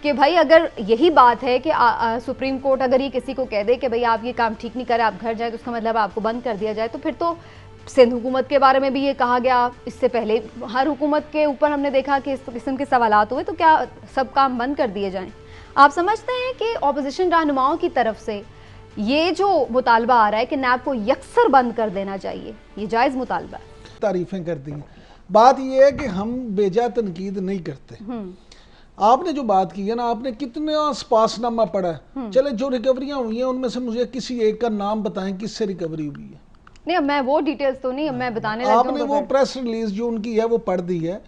कि भाई अगर यही बात है कि सुप्रीम कोर्ट अगर ये किसी को कह दे कि भाई आप ये काम ठीक नहीं करें, आप घर जाए, तो उसका मतलब आपको बंद कर दिया जाए, तो फिर तो सिंध हुकूमत के बारे में भी ये कहा गया, इससे पहले हर हुकूमत के ऊपर हमने देखा कि इस किस्म के सवालात हुए, तो क्या सब काम बंद कर दिए जाएं? आप समझते हैं कि ऑपोजिशन रहनुमाओं की तरफ से ये जो मुतालबा आ रहा है कि नैब को यकसर बंद कर देना चाहिए, ये जायज़ मुतालबा है? तारीफें कर दी। बात यह है कि हम बेजा तनकीद नहीं करते। आपने जो बात की है ना, आपने कितना स्पासनामा पढ़ा है। चले जो रिकवरियां हुई हैं उनमें से मुझे किसी एक का नाम बताएं किससे रिकवरी हुई है। नहीं, मैं वो डिटेल्स तो नहीं, मैं बताने लगी हूं। आपने वो प्रेस रिलीज जो उनकी है वो पढ़ दी है।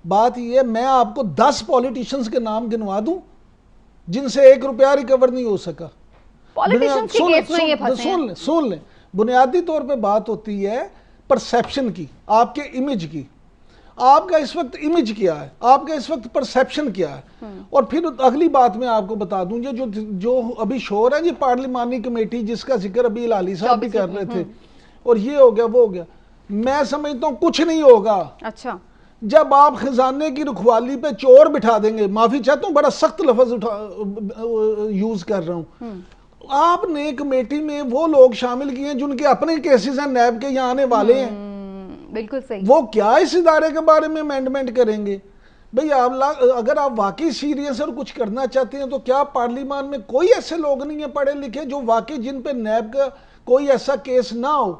बात ये है, मैं आपको 10 पॉलिटिशियंस के नाम गिनवा दूं जिनसे 1 रुपया रिकवर नहीं हो सका। पॉलिटिशियंस के केस में ये फंसे हैं। सुन ले, बुनियादी तौर पे बात होती है परसेप्शन की, आपके इमेज की। आपका इस वक्त इमेज क्या है, आपका इस वक्त परसेप्शन क्या है। और फिर अगली बात मैं आपको बता दूं, जो अभी शोर है जी पार्लिमानी कमेटी जिसका जिक्र अभी लाली साहब भी कर रहे थे, और ये हो गया वो हो गया, मैं समझता हूं कुछ नहीं होगा। अच्छा, जब आप खजाने की रखवाली पे चोर बिठा देंगे, माफी चाहता हूं बड़ा सख्त लफ्ज यूज कर रहा हूं, आपने कमेटी में वो लोग शामिल किए हैं जिनके अपने केसेस हैं, नैब के यहाँ आने वाले हैं। बिल्कुल सही। वो क्या इस इदारे के बारे में अमेंडमेंट करेंगे? भाई आप अगर आप वाकई सीरियस और कुछ करना चाहते हैं तो क्या पार्लियामान में कोई ऐसे लोग नहीं है पढ़े लिखे जो वाकई जिन पे नैब का कोई ऐसा केस ना हो?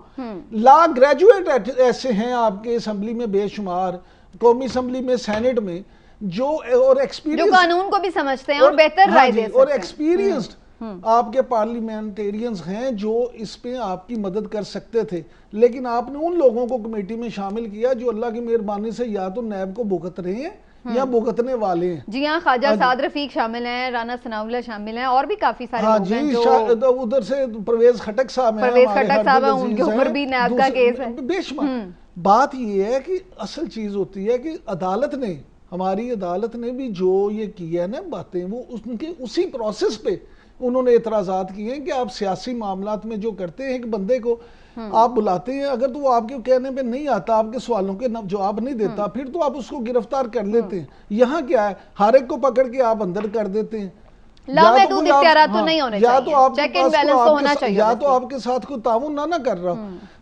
लॉ ग्रेजुएट ऐसे हैं आपके असेंबली में बेशुमार, कौमी असेंबली में, सेनेट में, जो और एक्सपीरियंस, जो कानून को भी समझते हैं और बेहतर राय दे सकते हैं, और एक्सपीरियंस्ड आपके पार्लियामेंटेरियंस हैं जो इस पे आपकी मदद कर सकते थे। लेकिन आपने उन लोगों को कमेटी में शामिल किया जो अल्लाह की मेहरबानी से या तो नैब को भुगत रहे हैं या भुगतने वाले हैं। जी हाँ, ख्वाजा साद रफीक शामिल हैं, राना सनाउल्लाह शामिल हैं, और भी काफी सारे लोग हैं जो उधर से परवेज खटक साहब हैं, उनके ऊपर भी नैब का केस है बेशुमार। बात ये है कि असल चीज होती है कि अदालत ने, हमारी अदालत ने भी जो ये किया है ना बातें, वो उनके उसी प्रोसेस पे उन्होंने एतराज़ात किए हैं कि आप सियासी मामलात में जो करते हैं, एक बंदे को आप बुलाते हैं, अगर तो वो आपके कहने पे नहीं आता, आपके सवालों के जवाब नहीं देता, फिर तो आप उसको गिरफ्तार कर लेते हैं। यहाँ क्या है, हर एक को पकड़ के आप अंदर कर देते हैं। या तो आपके साथ कोई ताउन ना कर रहा।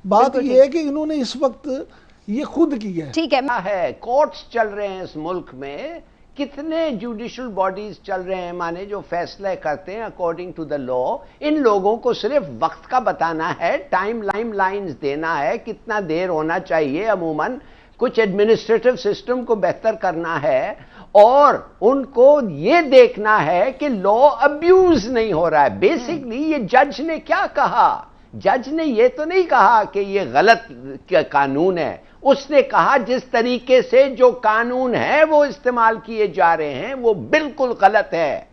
बात यह है कि इन्होंने इस वक्त ये खुद किया है। ठीक है, कोर्ट्स चल रहे हैं इस मुल्क में, कितने जुडिशल बॉडीज चल रहे हैं, माने जो फैसले करते हैं अकॉर्डिंग टू द लॉ। इन लोगों को सिर्फ वक्त का बताना है, टाइम लाइन्स देना है, कितना देर होना चाहिए, अमूमन कुछ एडमिनिस्ट्रेटिव सिस्टम को बेहतर करना है, और उनको ये देखना है कि लॉ अब्यूज नहीं हो रहा है। बेसिकली ये जज ने क्या कहा, जज ने ये तो नहीं कहा कि ये गलत कानून है, उसने कहा जिस तरीके से जो कानून है वो इस्तेमाल किए जा रहे हैं वो बिल्कुल गलत है,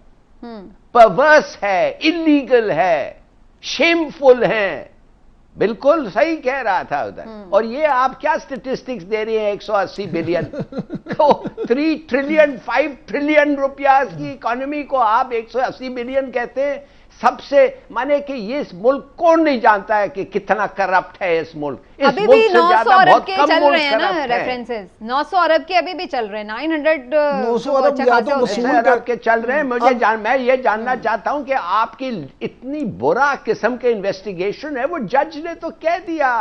परवर्स है, इलीगल है, शेमफुल है। बिल्कुल सही कह रहा था उधर। और ये आप क्या स्टेटिस्टिक्स दे रहे हैं, 180 बिलियन तो 3 ट्रिलियन 5 ट्रिलियन रुपया की इकोनॉमी को आप 180 बिलियन कहते हैं। सबसे माने कि ये इस मुल्क कौन नहीं जानता है कि कितना करप्ट है इस मुल्क। इस अभी मुल्क भी से 900 ज्यादा अरब बहुत के कम चल मुल्क रहे हैं ना करप्ट है। रेफरेंसेस, 900 अरब के अभी भी चल रहे हैं, 900 अरब या तो वसूल अरब के चल रहे हैं। मैं ये जानना चाहता हूं कि आपकी इतनी बुरा किस्म के इन्वेस्टिगेशन है, वो जज ने तो कह दिया,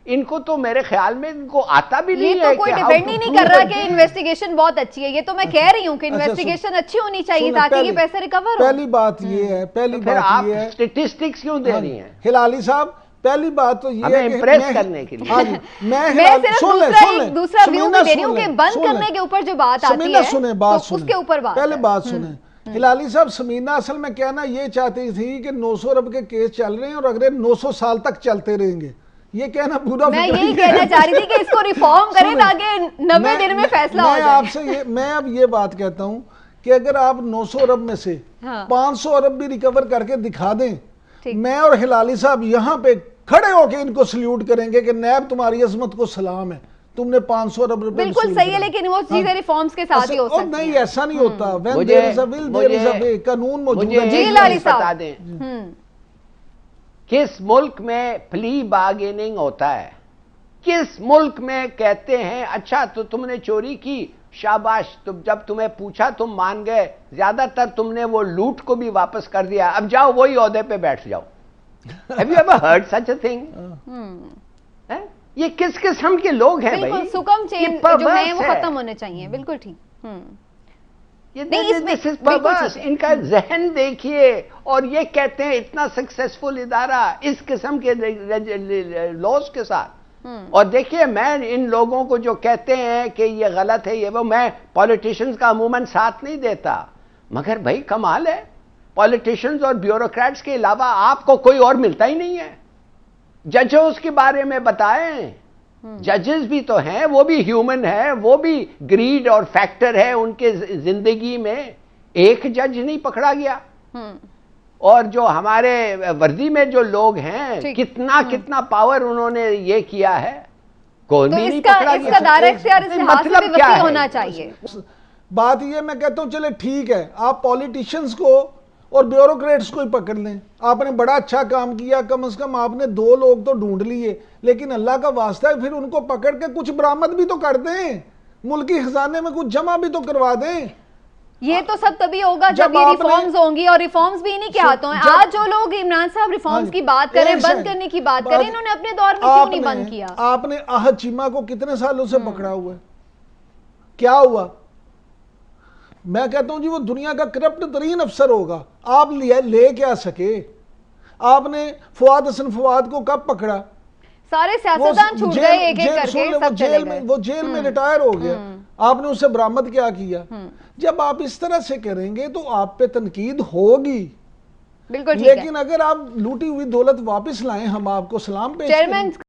इनको तो मेरे ख्याल में इनको आता भी नहीं है। ये तो कोई डिफेंड ही नहीं कर रहा कि इन्वेस्टिगेशन बहुत अच्छी है, ये तो मैं कह रही हूं कि इन्वेस्टिगेशन अच्छी होनी चाहिए ताकि ये पैसे रिकवर हो। पहली बात ये है, पहली बात ये है, स्टेटिस्टिक्स क्यों दे रही हैं हिलाली साहब? पहली बात तो ये है कि इम्प्रेस करने के लिए। मैं सिर्फ दूसरा व्यू दे रही हूं कि बंद करने के ऊपर जो बात आती है सुने बात, तो उसके ऊपर बात, पहले बात सुने। हिलाली साहब, समीना असल में कहना ये चाहती थी कि 900 अरब के केस चल रहे हैं और अगले 900 साल तक चलते रहेंगे। ये कहना पूरा मैं यही कहना चाह रही थी कि इसको रिफॉर्म करें ताकि 90 दिन में फैसला हो जाए। मैं अब ये बात कहता हूं कि अगर आप 900 अरब में से 500 अरब भी रिकवर करके दिखा दें, मैं और हिलाली साहब यहाँ पे खड़े होके इनको सल्यूट करेंगे कि नैब तुम्हारी अजमत को सलाम है, तुमने 500 अरब रुपए बिल्कुल सही है, लेकिन वो चीजें रिफॉर्म्स के साथ ही हो सकती हैं। नहीं, ऐसा नहीं होता। When there is a will, there is a way। कानून मौजूद है। जी लाली साहब बता दें किस मुल्क में प्ली बार्गेनिंग होता है, किस मुल्क में कहते हैं अच्छा तो तुमने चोरी की, शाबाश, तुम जब तुम्हें पूछा तुम मान गए, ज्यादातर तुमने वो लूट को भी वापस कर दिया, अब जाओ वही ओहदे पे बैठ जाओ। Have you ever heard such a thing? हैं? ये किस किस्म के लोग हैं बिल्कुल भाई? सुकम चेन ये जो है perverse वो है। खत्म होने चाहिए, बिल्कुल ठीक। ये नहीं, इसमें this is बिल्कुल perverse। ठीक है। इनका जहन देखिए, और ये कहते हैं इतना सक्सेसफुल इदारा इस किस्म के लॉज के साथ। और देखिए, मैं इन लोगों को जो कहते हैं कि ये गलत है, ये वो, मैं पॉलिटिशियंस का अमूमन साथ नहीं देता, मगर भाई कमाल है, पॉलिटिशियंस और ब्यूरोक्रेट्स के अलावा आपको कोई और मिलता ही नहीं है। जजेस के बारे में बताएं, जजेस भी तो हैं, वो भी ह्यूमन है, वो भी ग्रीड और फैक्टर है उनके जिंदगी में। एक जज नहीं पकड़ा गया। और जो हमारे वर्दी में जो लोग हैं, कितना कितना पावर उन्होंने ये किया है, कोई तो भी नहीं इसका पकड़ा गया। इसका दायरा इख्तियार इस लिहाज से भी मतलब क्या वसी है? होना चाहिए। बात ये, मैं कहता हूं चले ठीक है, आप पॉलिटिशियंस को और ब्यूरोक्रेट्स को ही पकड़ लें, आपने बड़ा अच्छा काम किया, कम से कम आपने 2 लोग तो ढूंढ लिए, लेकिन अल्लाह का वास्ता है फिर उनको पकड़ के कुछ बरामद भी तो कर दें, मुल्की खजाने में कुछ जमा भी तो करवा दें। ये तो सब तभी होगा जब जब ये आपने- रिफॉर्म्स होंगी, और रिफॉर्म्स भी इन्हीं के हाथों हैं। जब- आज जो लोग इमरान साहब रिफॉर्म्स की बात करें, एक बंद सेकंड, करने की बात करें, इन्होंने अपने दौर में क्यों नहीं बंद किया? आपने आहद चीमा को कितने सालों से पकड़ा हुआ है, क्या हुआ? मैं कहता हूं जी वो दुनिया का करप्ट तरीन अफसर होगा, आप ले क्या सके? आपने फवाद हसन फवाद को कब पकड़ा? सारे सियासतदान छूट गए एक एक करके, सुन ले, सब चले गए। वो जेल में रिटायर हो गया, आपने उससे बरामद क्या किया? जब आप इस तरह से करेंगे तो आप पे तनकीद होगी, बिल्कुल ठीक है। लेकिन अगर आप लूटी हुई दौलत वापस लाएं, हम आपको सलाम पेश चेयरमैन करें।